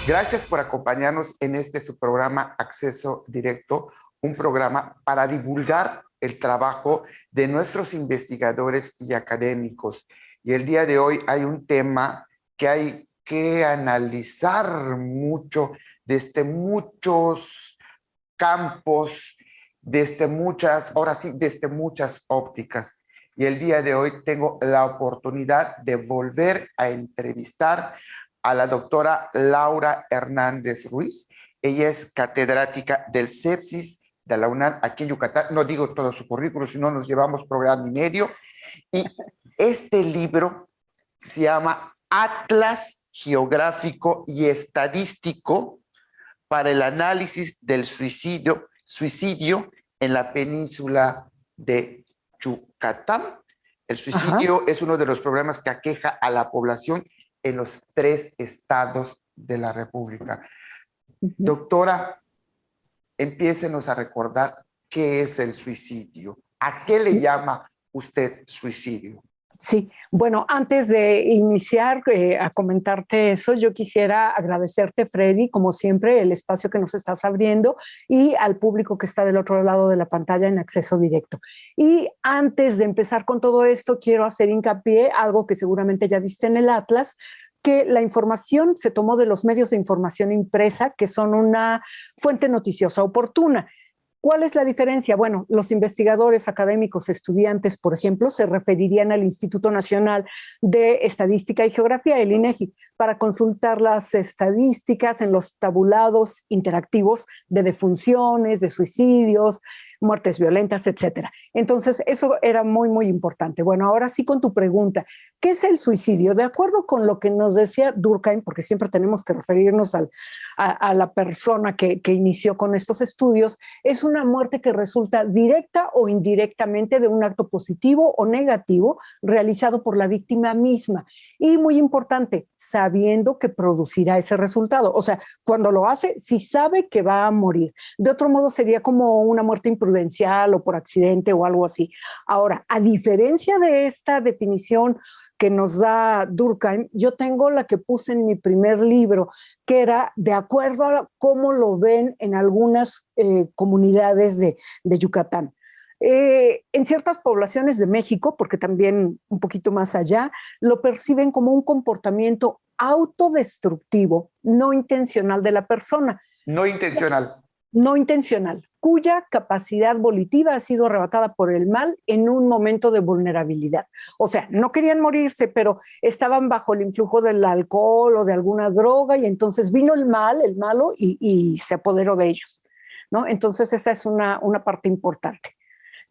Gracias por acompañarnos en este su programa Acceso Directo, un programa para divulgar el trabajo de nuestros investigadores y académicos. Y el día de hoy hay un tema que hay que analizar mucho, desde muchos campos, desde muchas, ahora sí, desde muchas ópticas. Y el día de hoy tengo la oportunidad de volver a entrevistar a la doctora Laura Hernández Ruiz. Ella es catedrática del Sepsis de la UNAM aquí en Yucatán. No digo todo su currículum, si no nos llevamos programa y medio. Y este libro se llama Atlas Geográfico y Estadístico para el análisis del suicidio en la península de Yucatán. El suicidio es uno de los problemas que aqueja a la población en los 3 estados de la República. Doctora, empiécenos a recordar qué es el suicidio. ¿A qué le llama usted suicidio? Sí, bueno, antes de iniciar a comentarte eso, yo quisiera agradecerte, Freddy, como siempre, el espacio que nos estás abriendo y al público que está del otro lado de la pantalla en acceso directo. Y antes de empezar con todo esto, quiero hacer hincapié, algo que seguramente ya viste en el Atlas, que la información se tomó de los medios de información impresa, que son una fuente noticiosa oportuna. ¿Cuál es la diferencia? Bueno, los investigadores académicos, estudiantes, por ejemplo, se referirían al Instituto Nacional de Estadística y Geografía, el INEGI, para consultar las estadísticas en los tabulados interactivos de defunciones, de suicidios, muertes violentas, etcétera. Entonces, eso era muy, muy importante. Bueno, ahora sí con tu pregunta, ¿qué es el suicidio? De acuerdo con lo que nos decía Durkheim, porque siempre tenemos que referirnos a la persona que inició con estos estudios, es una muerte que resulta directa o indirectamente de un acto positivo o negativo realizado por la víctima misma. Y muy importante, sabiendo que producirá ese resultado. O sea, cuando lo hace, si sabe que va a morir. De otro modo, sería como una muerte imprudencial o por accidente o algo así. Ahora, a diferencia de esta definición que nos da Durkheim, yo tengo la que puse en mi primer libro, que era de acuerdo a cómo lo ven en algunas comunidades de Yucatán. En ciertas poblaciones de México, porque también un poquito más allá, lo perciben como un comportamiento autodestructivo, no intencional de la persona. No intencional. No intencional, cuya capacidad volitiva ha sido arrebatada por el mal en un momento de vulnerabilidad. O sea, no querían morirse, pero estaban bajo el influjo del alcohol o de alguna droga y entonces vino el malo, y se apoderó de ellos, ¿no? Entonces esa es una parte importante.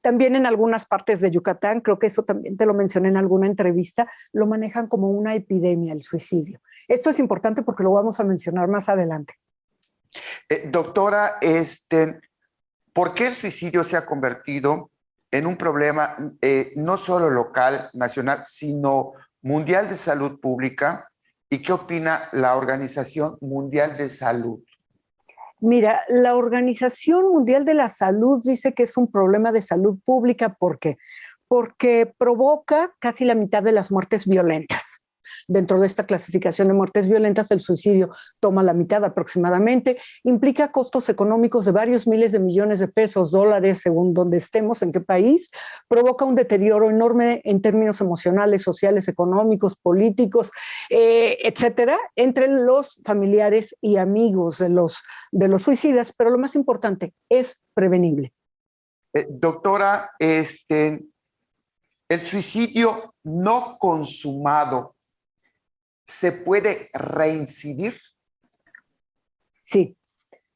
También en algunas partes de Yucatán, creo que eso también te lo mencioné en alguna entrevista, lo manejan como una epidemia, el suicidio. Esto es importante porque lo vamos a mencionar más adelante. Doctora, ¿por qué el suicidio se ha convertido en un problema no solo local, nacional, sino mundial de salud pública? ¿Y qué opina la Organización Mundial de Salud? Mira, la Organización Mundial de la Salud dice que es un problema de salud pública. ¿Por qué? Porque provoca casi la mitad de las muertes violentas. Dentro de esta clasificación de muertes violentas, el suicidio toma la mitad aproximadamente, implica costos económicos de varios miles de millones de pesos, dólares, según donde estemos, en qué país, provoca un deterioro enorme en términos emocionales, sociales, económicos, políticos, etcétera, entre los familiares y amigos de los suicidas, pero lo más importante, es prevenible. Doctora, el suicidio no consumado, ¿se puede reincidir? Sí,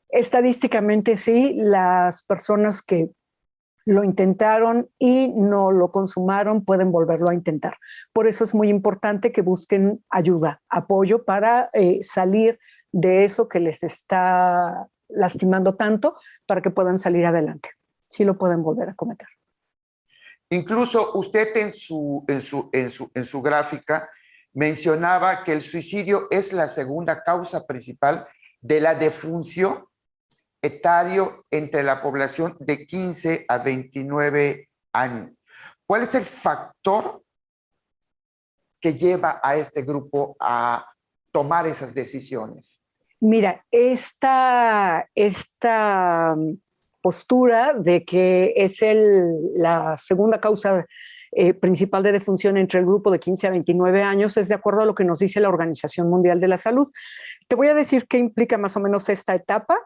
estadísticamente sí, las personas que lo intentaron y no lo consumaron pueden volverlo a intentar. Por eso es muy importante que busquen ayuda, apoyo para salir de eso que les está lastimando tanto para que puedan salir adelante. Sí lo pueden volver a cometer. Incluso usted en su gráfica mencionaba que el suicidio es la segunda causa principal de la defunción etario entre la población de 15 a 29 años. ¿Cuál es el factor que lleva a este grupo a tomar esas decisiones? Mira, esta postura de que es la segunda causa principal de defunción entre el grupo de 15 a 29 años es de acuerdo a lo que nos dice la Organización Mundial de la Salud. Te voy a decir qué implica más o menos esta etapa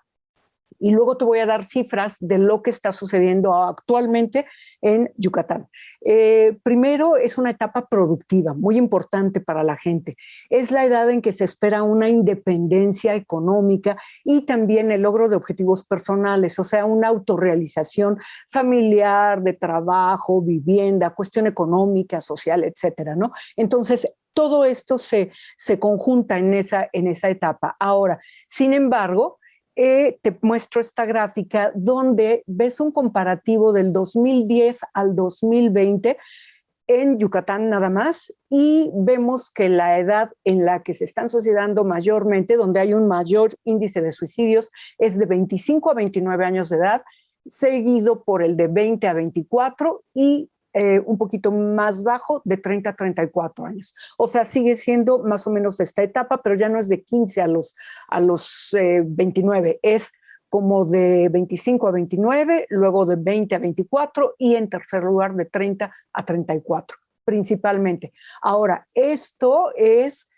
y luego te voy a dar cifras de lo que está sucediendo actualmente en Yucatán. Primero, es una etapa productiva, muy importante para la gente. Es la edad en que se espera una independencia económica y también el logro de objetivos personales, o sea, una autorrealización familiar, de trabajo, vivienda, cuestión económica, social, etcétera, ¿no? Entonces, todo esto se conjunta en esa etapa. Ahora, sin embargo, te muestro esta gráfica donde ves un comparativo del 2010 al 2020 en Yucatán nada más y vemos que la edad en la que se están suicidando mayormente, donde hay un mayor índice de suicidios, es de 25 a 29 años de edad, seguido por el de 20 a 24 y un poquito más bajo de 30 a 34 años. O sea, sigue siendo más o menos esta etapa, pero ya no es de 15 a los 29, es como de 25 a 29, luego de 20 a 24 y en tercer lugar de 30 a 34, principalmente. Ahora, esto es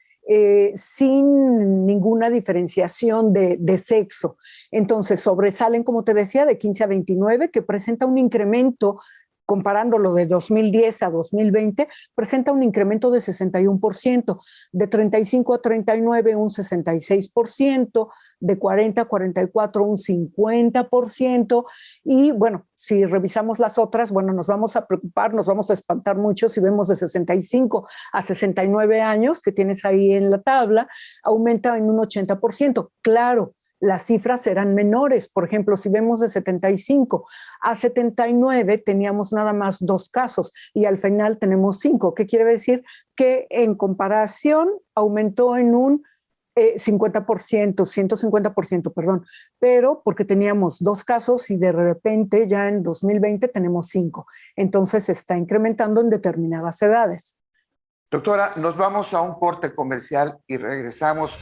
sin ninguna diferenciación de sexo. Entonces, sobresalen, como te decía, de 15 a 29, que presenta un incremento comparándolo de 2010 a 2020, presenta un incremento de 61%, de 35 a 39 un 66%, de 40 a 44 un 50%, y bueno, si revisamos las otras, bueno, nos vamos a preocupar, nos vamos a espantar mucho si vemos de 65 a 69 años, que tienes ahí en la tabla, aumenta en un 80%. Claro, las cifras serán menores. Por ejemplo, si vemos de 75 a 79, teníamos nada más 2 casos y al final tenemos 5. ¿Qué quiere decir? Que en comparación aumentó en un 50%, 150%, perdón, pero porque teníamos 2 casos y de repente ya en 2020 tenemos 5. Entonces se está incrementando en determinadas edades. Doctora, nos vamos a un corte comercial y regresamos.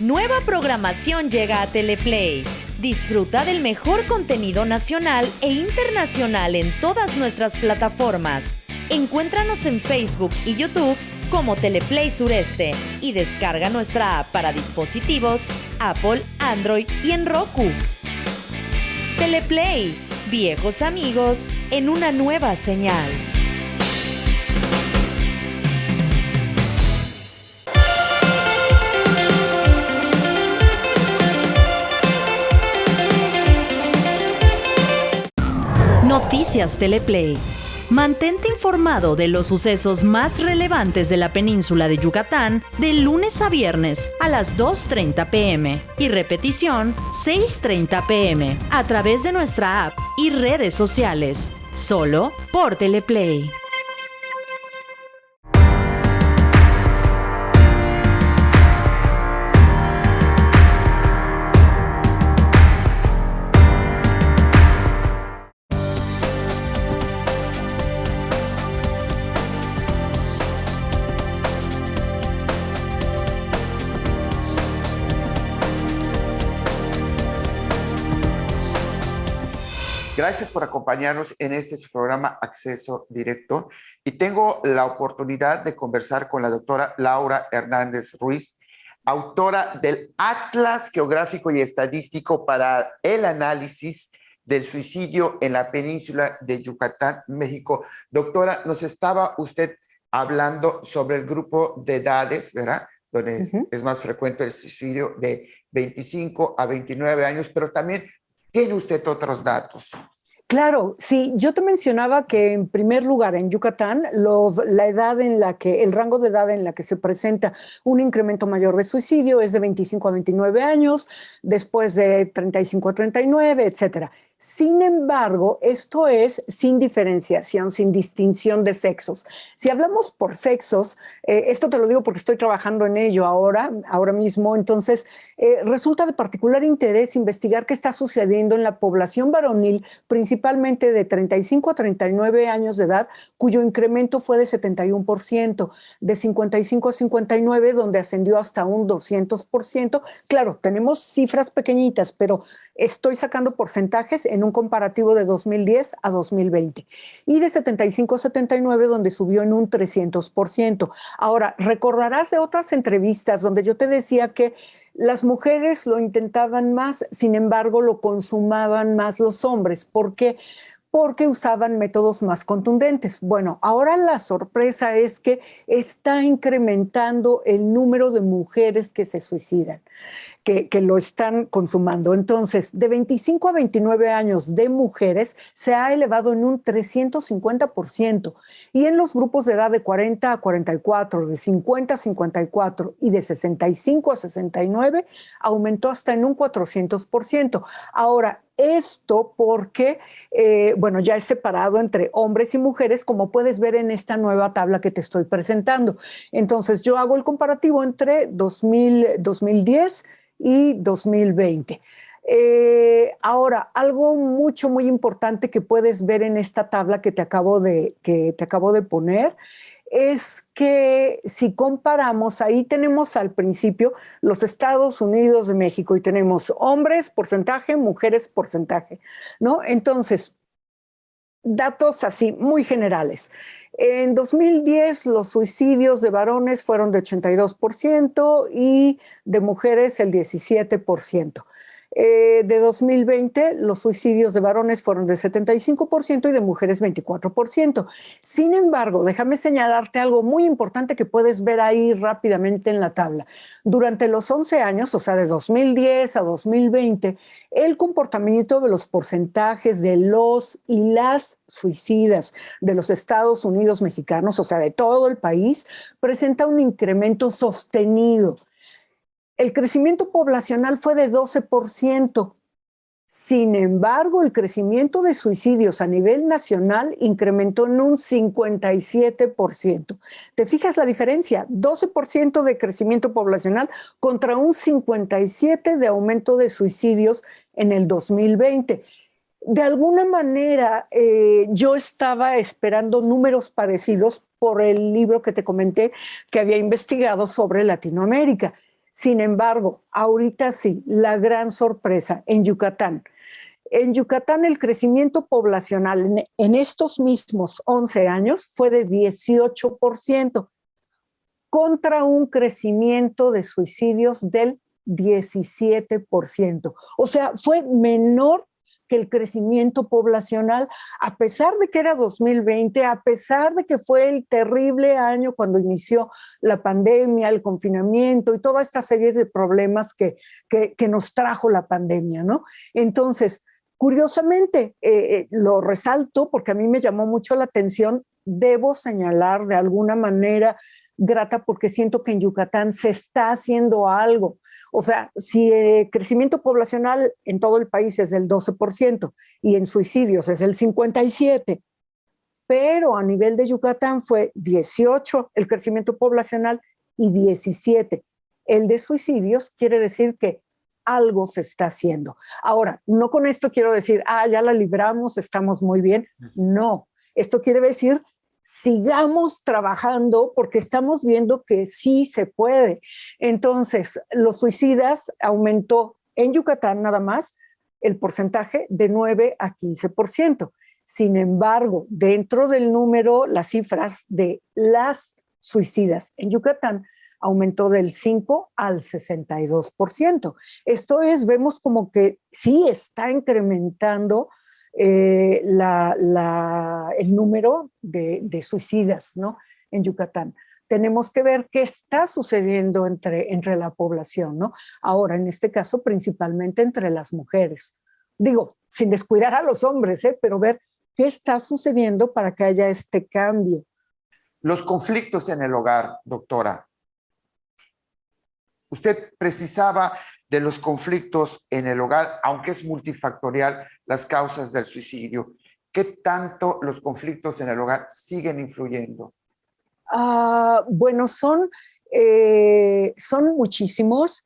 Nueva programación llega a Teleplay. Disfruta del mejor contenido nacional e internacional en todas nuestras plataformas. Encuéntranos en Facebook y YouTube como Teleplay Sureste y descarga nuestra app para dispositivos Apple, Android y en Roku. Teleplay, viejos amigos en una nueva señal. Noticias Teleplay. Mantente informado de los sucesos más relevantes de la península de Yucatán de lunes a viernes a las 2:30 p.m. y repetición 6:30 p.m. a través de nuestra app y redes sociales. Solo por Teleplay. Gracias por acompañarnos en este su programa Acceso Directo y tengo la oportunidad de conversar con la doctora Laura Hernández Ruiz, autora del Atlas Geográfico y Estadístico para el análisis del suicidio en la península de Yucatán, México. Doctora, nos estaba usted hablando sobre el grupo de edades, ¿verdad? Donde es más frecuente el suicidio de 25 a 29 años, pero también tiene usted otros datos. Claro, sí, yo te mencionaba que en primer lugar en Yucatán la edad en la que, el rango de edad en la que se presenta un incremento mayor de suicidio es de 25 a 29 años, después de 35 a 39, etcétera. Sin embargo, esto es sin diferenciación, sin distinción de sexos. Si hablamos por sexos, esto te lo digo porque estoy trabajando en ello ahora mismo, entonces resulta de particular interés investigar qué está sucediendo en la población varonil, principalmente de 35 a 39 años de edad, cuyo incremento fue de 71%, de 55 a 59, donde ascendió hasta un 200%. Claro, tenemos cifras pequeñitas, pero estoy sacando porcentajes en un comparativo de 2010 a 2020. Y de 75 a 79, donde subió en un 300%. Ahora, recordarás de otras entrevistas donde yo te decía que las mujeres lo intentaban más, sin embargo, lo consumaban más los hombres. ¿Por qué? Porque usaban métodos más contundentes. Bueno, ahora la sorpresa es que está incrementando el número de mujeres que se suicidan, que lo están consumando. Entonces, de 25 a 29 años de mujeres se ha elevado en un 350%, y en los grupos de edad de 40 a 44, de 50 a 54 y de 65 a 69 aumentó hasta en un 400%. Ahora, esto porque, bueno, ya es separado entre hombres y mujeres, como puedes ver en esta nueva tabla que te estoy presentando. Entonces, yo hago el comparativo entre 2010 y 2020. Ahora, algo muy importante que puedes ver en esta tabla que te acabo de poner es que si comparamos, ahí tenemos al principio los Estados Unidos de México y tenemos hombres, porcentaje, mujeres, porcentaje, ¿no? Entonces, datos así muy generales. En 2010 los suicidios de varones fueron de 82% y de mujeres el 17%. De 2020 los suicidios de varones fueron de 75% y de mujeres 24%. Sin embargo, déjame señalarte algo muy importante que puedes ver ahí rápidamente en la tabla. Durante los 11 años, o sea, de 2010 a 2020, el comportamiento de los porcentajes de los y las suicidas de los Estados Unidos mexicanos, o sea, de todo el país, presenta un incremento sostenido. El crecimiento poblacional fue de 12%. Sin embargo, el crecimiento de suicidios a nivel nacional incrementó en un 57%. ¿Te fijas la diferencia? 12% de crecimiento poblacional contra un 57% de aumento de suicidios en el 2020. De alguna manera, yo estaba esperando números parecidos por el libro que te comenté que había investigado sobre Latinoamérica. Sin embargo, ahorita sí, la gran sorpresa en Yucatán. En Yucatán el crecimiento poblacional en estos mismos 11 años fue de 18% contra un crecimiento de suicidios del 17%. O sea, fue menor que el crecimiento poblacional, a pesar de que era 2020, a pesar de que fue el terrible año cuando inició la pandemia, el confinamiento y toda esta serie de problemas que nos trajo la pandemia, ¿no? Entonces, curiosamente, lo resalto porque a mí me llamó mucho la atención, debo señalar de alguna manera grata porque siento que en Yucatán se está haciendo algo. O sea, si el crecimiento poblacional en todo el país es del 12% y en suicidios es el 57%, pero a nivel de Yucatán fue 18% el crecimiento poblacional y 17% el de suicidios, quiere decir que algo se está haciendo. Ahora, no con esto quiero decir, ya la libramos, estamos muy bien. No, esto quiere decir sigamos trabajando porque estamos viendo que sí se puede. Entonces, los suicidas aumentó en Yucatán nada más el porcentaje de 9 a 15%. Sin embargo, dentro del número, las cifras de las suicidas en Yucatán aumentó del 5 al 62%. Esto es, vemos como que sí está incrementando el número de suicidas, ¿no?, en Yucatán. Tenemos que ver qué está sucediendo entre la población, ¿no? Ahora, en este caso, principalmente entre las mujeres. Digo, sin descuidar a los hombres, pero ver qué está sucediendo para que haya este cambio. Los conflictos en el hogar, doctora. Usted precisaba de los conflictos en el hogar, aunque es multifactorial las causas del suicidio. ¿Qué tanto los conflictos en el hogar siguen influyendo? Bueno, son muchísimos.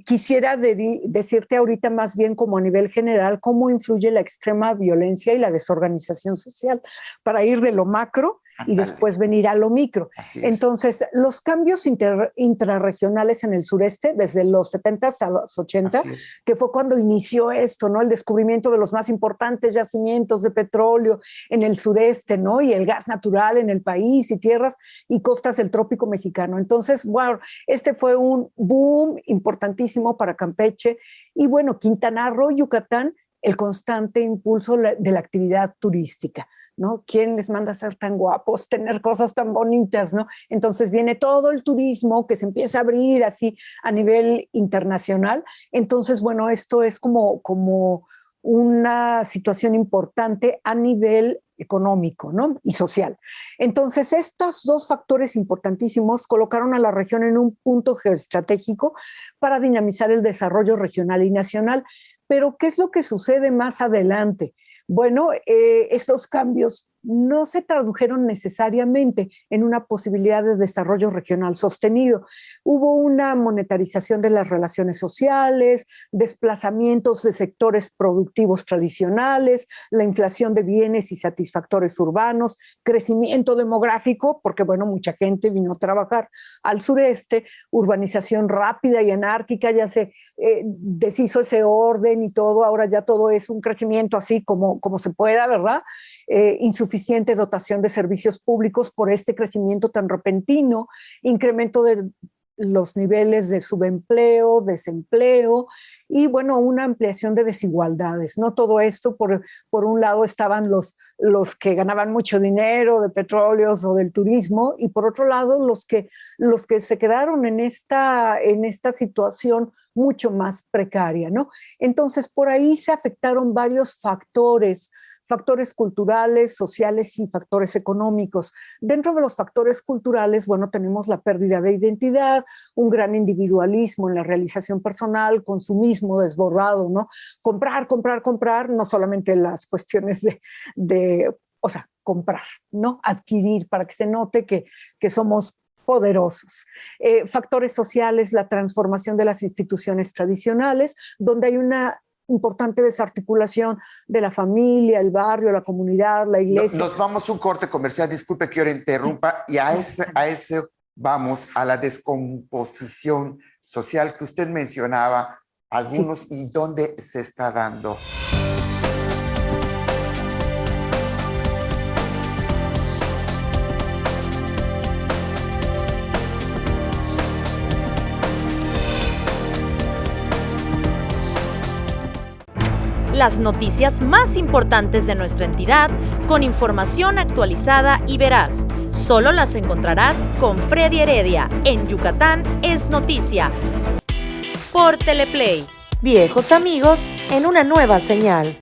Quisiera decirte ahorita más bien como a nivel general cómo influye la extrema violencia y la desorganización social para ir de lo macro y después venir a lo micro. Entonces, los cambios intrarregionales en el sureste, desde los 70 a los 80, que fue cuando inició esto, ¿no? El descubrimiento de los más importantes yacimientos de petróleo en el sureste, ¿no? Y el gas natural en el país y tierras y costas del trópico mexicano. Entonces, wow, este fue un boom importantísimo para Campeche. Y bueno, Quintana Roo, Yucatán, el constante impulso de la actividad turística, ¿no? ¿Quién les manda a ser tan guapos, tener cosas tan bonitas, ¿no? Entonces viene todo el turismo que se empieza a abrir así a nivel internacional. Entonces, bueno, esto es como una situación importante a nivel económico, ¿no? Y social. Entonces, estos dos factores importantísimos colocaron a la región en un punto geoestratégico para dinamizar el desarrollo regional y nacional. Pero, ¿qué es lo que sucede más adelante? Bueno, estos cambios no se tradujeron necesariamente en una posibilidad de desarrollo regional sostenido. Hubo una monetarización de las relaciones sociales, desplazamientos de sectores productivos tradicionales, la inflación de bienes y satisfactores urbanos, crecimiento demográfico, porque bueno, mucha gente vino a trabajar al sureste, urbanización rápida y anárquica, ya se deshizo ese orden y todo, ahora ya todo es un crecimiento así como se pueda, ¿verdad? Insuficiente dotación de servicios públicos por este crecimiento tan repentino, incremento de los niveles de subempleo, desempleo y, bueno, una ampliación de desigualdades, ¿no? Todo esto, por un lado, estaban los que ganaban mucho dinero de petróleos o del turismo y, por otro lado, los que se quedaron en esta situación mucho más precaria, ¿no? Entonces, por ahí se afectaron varios factores culturales, sociales y factores económicos. Dentro de los factores culturales, bueno, tenemos la pérdida de identidad, un gran individualismo en la realización personal, consumismo desbordado, ¿no? Comprar, no solamente las cuestiones o sea, comprar, ¿no? Adquirir para que se note que somos poderosos. Factores sociales, la transformación de las instituciones tradicionales, donde hay una importante desarticulación de la familia, el barrio, la comunidad, la iglesia. Nos vamos a un corte comercial, disculpe que ahora interrumpa, y a ese vamos a la descomposición social que usted mencionaba, algunos sí. Y dónde se está dando. Las noticias más importantes de nuestra entidad con información actualizada y veraz. Solo las encontrarás con Freddy Heredia en Yucatán es Noticia. Por Teleplay. Viejos amigos en una nueva señal.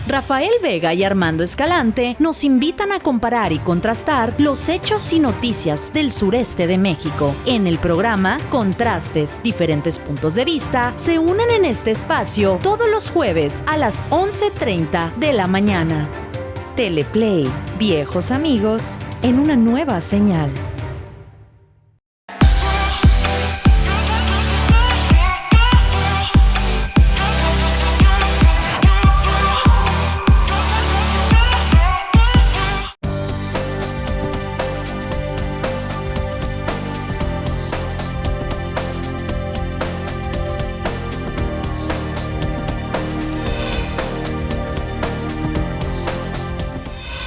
Rafael Vega y Armando Escalante nos invitan a comparar y contrastar los hechos y noticias del sureste de México. En el programa Contrastes, diferentes puntos de vista se unen en este espacio todos los jueves a las 11:30 de la mañana. Teleplay, viejos amigos en una nueva señal.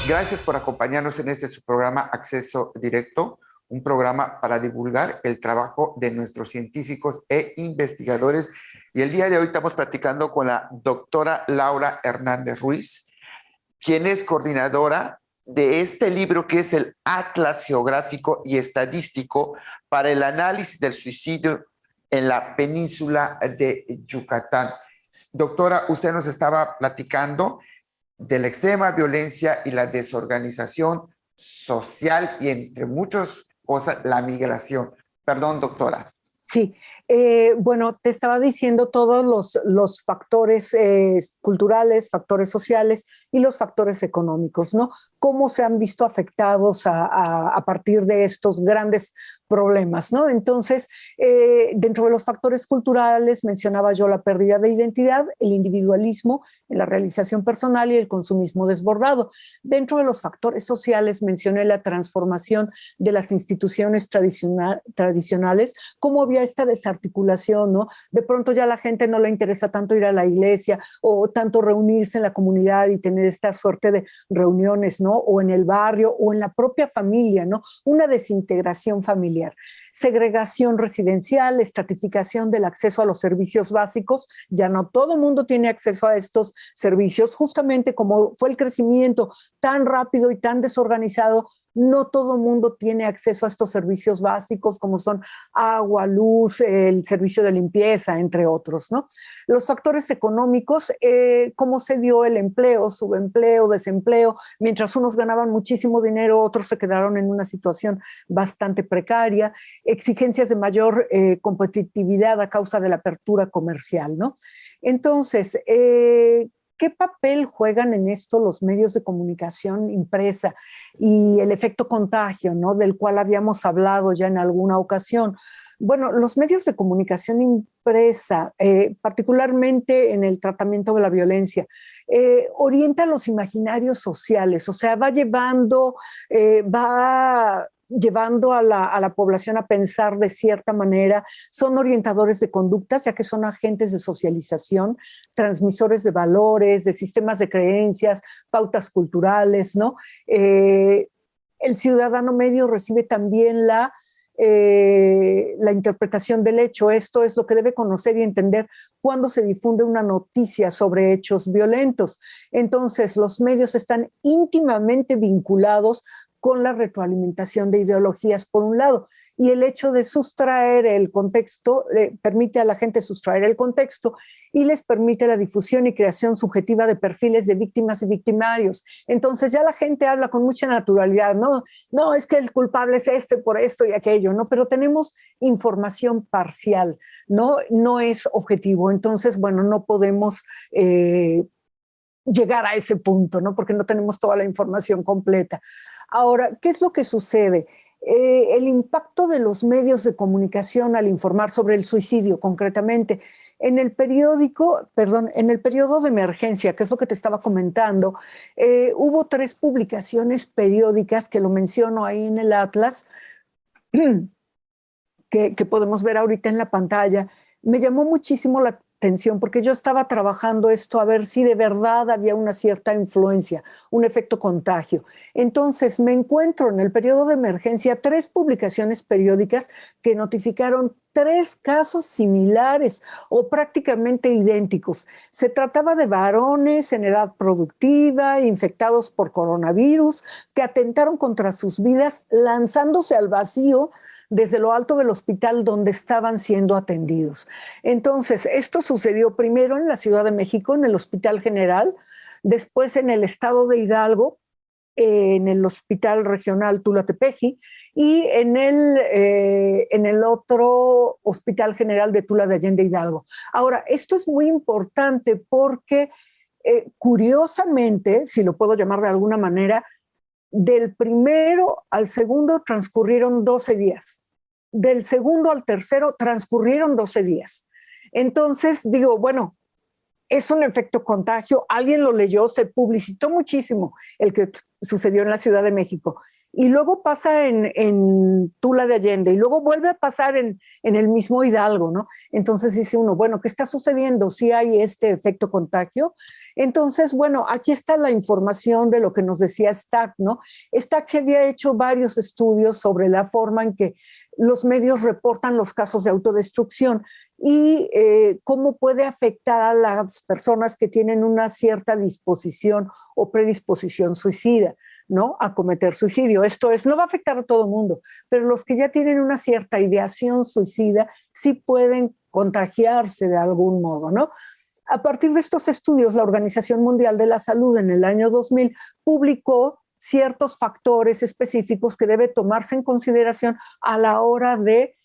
Gracias por acompañarnos en este su programa Acceso Directo, un programa para divulgar el trabajo de nuestros científicos e investigadores. Y el día de hoy estamos platicando con la doctora Laura Hernández Ruiz, quien es coordinadora de este libro que es el Atlas Geográfico y Estadístico para el análisis del suicidio en la península de Yucatán. Doctora, usted nos estaba platicando de la extrema violencia y la desorganización social y entre muchas cosas, la migración. Perdón, doctora. Sí, bueno, te estaba diciendo todos los factores culturales, factores sociales y los factores económicos, ¿no? Cómo se han visto afectados a partir de estos grandes problemas, ¿no? Entonces, dentro de los factores culturales mencionaba yo la pérdida de identidad, el individualismo en la realización personal y el consumismo desbordado. Dentro de los factores sociales mencioné la transformación de las instituciones tradicionales, cómo había esta desarticulación, ¿no? De pronto ya a la gente no le interesa tanto ir a la iglesia o tanto reunirse en la comunidad y tener esta suerte de reuniones, ¿no? O en el barrio o en la propia familia, ¿no? Una desintegración familiar. Segregación residencial, estratificación del acceso a los servicios básicos. Ya no todo el mundo tiene acceso a estos servicios, justamente como fue el crecimiento tan rápido y tan desorganizado. No todo el mundo tiene acceso a estos servicios básicos como son agua, luz, el servicio de limpieza, entre otros, ¿no? Los factores económicos, cómo se dio el empleo, subempleo, desempleo. Mientras unos ganaban muchísimo dinero, otros se quedaron en una situación bastante precaria. Exigencias de mayor competitividad a causa de la apertura comercial, ¿no? Entonces, ¿qué papel juegan en esto los medios de comunicación impresa y el efecto contagio, ¿no? Del cual habíamos hablado ya en alguna ocasión? Bueno, los medios de comunicación impresa, particularmente en el tratamiento de la violencia, orientan los imaginarios sociales, o sea, va llevando a la población a pensar de cierta manera, son orientadores de conductas, ya que son agentes de socialización, transmisores de valores, de sistemas de creencias, pautas culturales, ¿no? El ciudadano medio recibe también la interpretación del hecho. Esto es lo que debe conocer y entender cuando se difunde una noticia sobre hechos violentos. Entonces, los medios están íntimamente vinculados con la retroalimentación de ideologías, por un lado, y el hecho de sustraer el contexto, permite a la gente sustraer el contexto y les permite la difusión y creación subjetiva de perfiles de víctimas y victimarios. Entonces ya la gente habla con mucha naturalidad, ¿no? No, es que el culpable es este por esto y aquello, ¿no? Pero tenemos información parcial, ¿no? No es objetivo. Entonces, bueno, no podemos llegar a ese punto, ¿no? Porque no tenemos toda la información completa. Ahora, ¿qué es lo que sucede? El impacto de los medios de comunicación al informar sobre el suicidio, concretamente. En el periodo de emergencia, que es lo que te estaba comentando, hubo 3 publicaciones periódicas, que lo menciono ahí en el Atlas, que podemos ver ahorita en la pantalla. Me llamó muchísimo la atención porque yo estaba trabajando esto a ver si de verdad había una cierta influencia, un efecto contagio. Entonces me encuentro en el periodo de emergencia 3 publicaciones periódicas que notificaron 3 casos similares o prácticamente idénticos. Se trataba de varones en edad productiva, infectados por coronavirus, que atentaron contra sus vidas lanzándose al vacío desde lo alto del hospital donde estaban siendo atendidos. Entonces, esto sucedió primero en la Ciudad de México, en el Hospital General, después en el estado de Hidalgo, en el Hospital Regional Tula-Tepeji, y en el otro Hospital General de Tula de Allende Hidalgo. Ahora, esto es muy importante porque, curiosamente, si lo puedo llamar de alguna manera, del primero al segundo transcurrieron 12 días. Del segundo al tercero transcurrieron 12 días. Entonces digo, bueno, es un efecto contagio, alguien lo leyó, se publicitó muchísimo el que sucedió en la Ciudad de México. Y luego pasa en Tula de Allende y luego vuelve a pasar en el mismo Hidalgo, ¿no? Entonces dice uno, bueno, ¿qué está sucediendo? ¿Sí hay este efecto contagio? Entonces, bueno, aquí está la información de lo que nos decía Stack, ¿no? Stack se había hecho varios estudios sobre la forma en que los medios reportan los casos de autodestrucción y cómo puede afectar a las personas que tienen una cierta disposición o predisposición suicida, ¿no? A cometer suicidio. Esto es, no va a afectar a todo el mundo, pero los que ya tienen una cierta ideación suicida sí pueden contagiarse de algún modo, ¿no? A partir de estos estudios, la Organización Mundial de la Salud en el año 2000 publicó ciertos factores específicos que debe tomarse en consideración a la hora de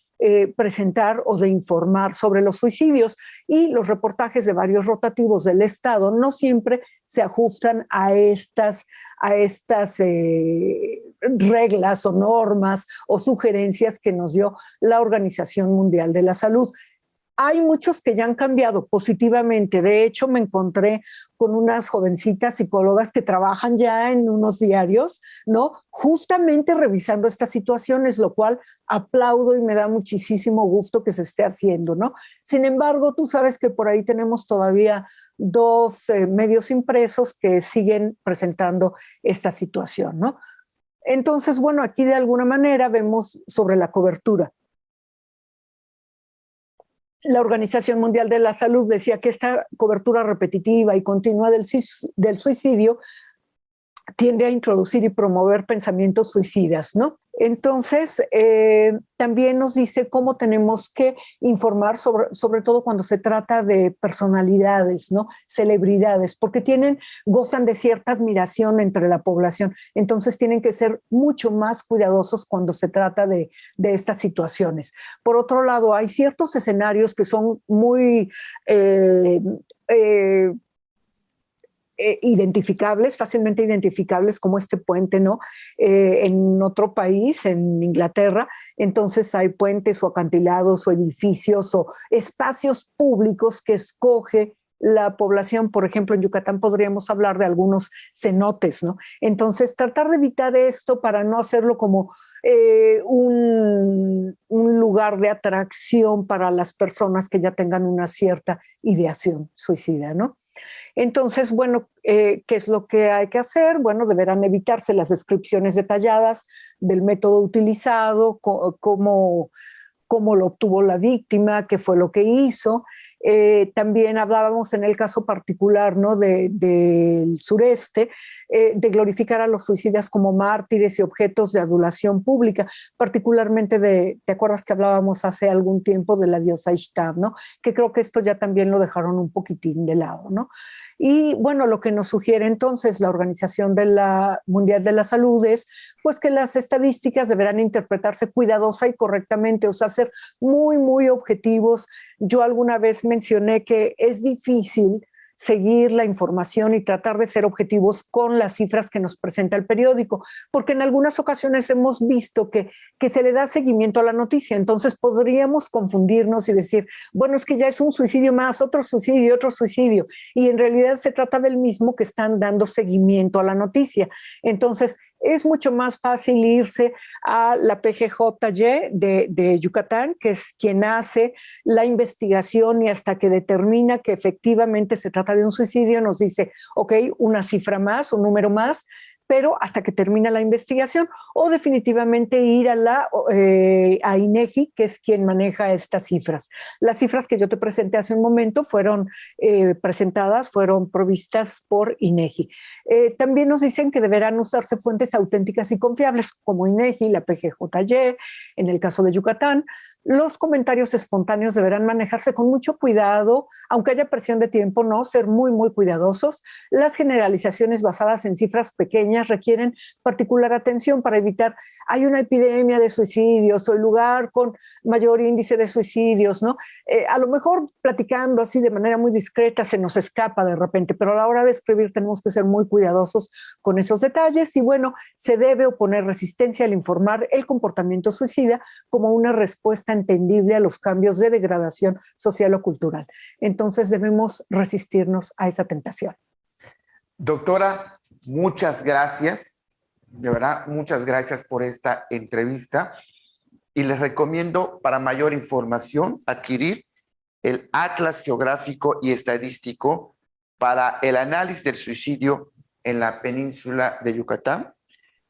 presentar o de informar sobre los suicidios, y los reportajes de varios rotativos del Estado no siempre se ajustan a estas reglas o normas o sugerencias que nos dio la Organización Mundial de la Salud. Hay muchos que ya han cambiado positivamente. De hecho, me encontré con unas jovencitas psicólogas que trabajan ya en unos diarios, ¿no? Justamente revisando estas situaciones, lo cual aplaudo y me da muchísimo gusto que se esté haciendo, ¿no? Sin embargo, tú sabes que por ahí tenemos todavía dos medios impresos que siguen presentando esta situación, ¿no? Entonces, bueno, aquí de alguna manera vemos sobre la cobertura. La Organización Mundial de la Salud decía que esta cobertura repetitiva y continua del suicidio tiende a introducir y promover pensamientos suicidas, ¿no? Entonces, también nos dice cómo tenemos que informar, sobre todo cuando se trata de personalidades, ¿no? Celebridades, porque gozan de cierta admiración entre la población. Entonces, tienen que ser mucho más cuidadosos cuando se trata de estas situaciones. Por otro lado, hay ciertos escenarios que son muy identificables, fácilmente identificables, como este puente, ¿no? En otro país, en Inglaterra, entonces hay puentes o acantilados o edificios o espacios públicos que escoge la población. Por ejemplo, en Yucatán podríamos hablar de algunos cenotes, ¿no? Entonces, tratar de evitar esto para no hacerlo como un lugar de atracción para las personas que ya tengan una cierta ideación suicida, ¿no? Entonces, bueno, ¿qué es lo que hay que hacer? Bueno, deberán evitarse las descripciones detalladas del método utilizado, cómo lo obtuvo la víctima, qué fue lo que hizo. También hablábamos en el caso particular, ¿no? del sureste, de glorificar a los suicidas como mártires y objetos de adulación pública, particularmente ¿te acuerdas que hablábamos hace algún tiempo de la diosa Ishtar, ¿no? Que creo que esto ya también lo dejaron un poquitín de lado, ¿no? Y bueno, lo que nos sugiere entonces la Organización Mundial de la Salud es pues que las estadísticas deberán interpretarse cuidadosa y correctamente, o sea, ser muy, muy objetivos. Yo alguna vez mencioné que es difícil seguir la información y tratar de ser objetivos con las cifras que nos presenta el periódico, porque en algunas ocasiones hemos visto que se le da seguimiento a la noticia, entonces podríamos confundirnos y decir, bueno, es que ya es un suicidio más, otro suicidio, y en realidad se trata del mismo que están dando seguimiento a la noticia. Entonces, es mucho más fácil irse a la PGJY de Yucatán, que es quien hace la investigación y hasta que determina que efectivamente se trata de un suicidio, nos dice, ok, una cifra más, un número más, pero hasta que termina la investigación, o definitivamente ir a INEGI, que es quien maneja estas cifras. Las cifras que yo te presenté hace un momento fueron provistas por INEGI. También nos dicen que deberán usarse fuentes auténticas y confiables, como INEGI, la PGJY, en el caso de Yucatán. Los comentarios espontáneos deberán manejarse con mucho cuidado, aunque haya presión de tiempo, ¿no? Ser muy, muy cuidadosos. Las generalizaciones basadas en cifras pequeñas requieren particular atención para evitar, hay una epidemia de suicidios o el lugar con mayor índice de suicidios, ¿no? A lo mejor platicando así de manera muy discreta se nos escapa de repente, pero a la hora de escribir tenemos que ser muy cuidadosos con esos detalles y bueno, se debe oponer resistencia al informar el comportamiento suicida como una respuesta entendible a los cambios de degradación social o cultural. Entonces debemos resistirnos a esa tentación. Doctora, muchas gracias, de verdad, muchas gracias por esta entrevista y les recomiendo para mayor información adquirir el Atlas Geográfico y Estadístico para el análisis del suicidio en la península de Yucatán.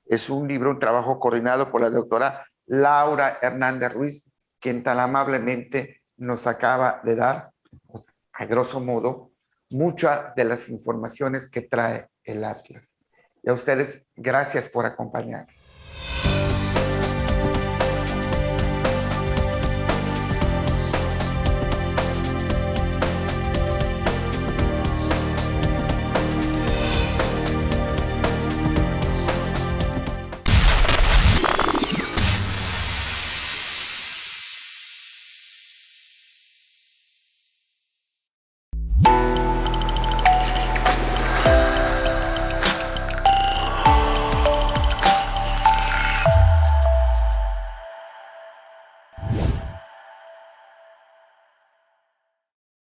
Es un libro, un trabajo coordinado por la doctora Laura Hernández Ruiz, quien tan amablemente nos acaba de dar, pues, a grosso modo, muchas de las informaciones que trae el Atlas. Y a ustedes, gracias por acompañarnos.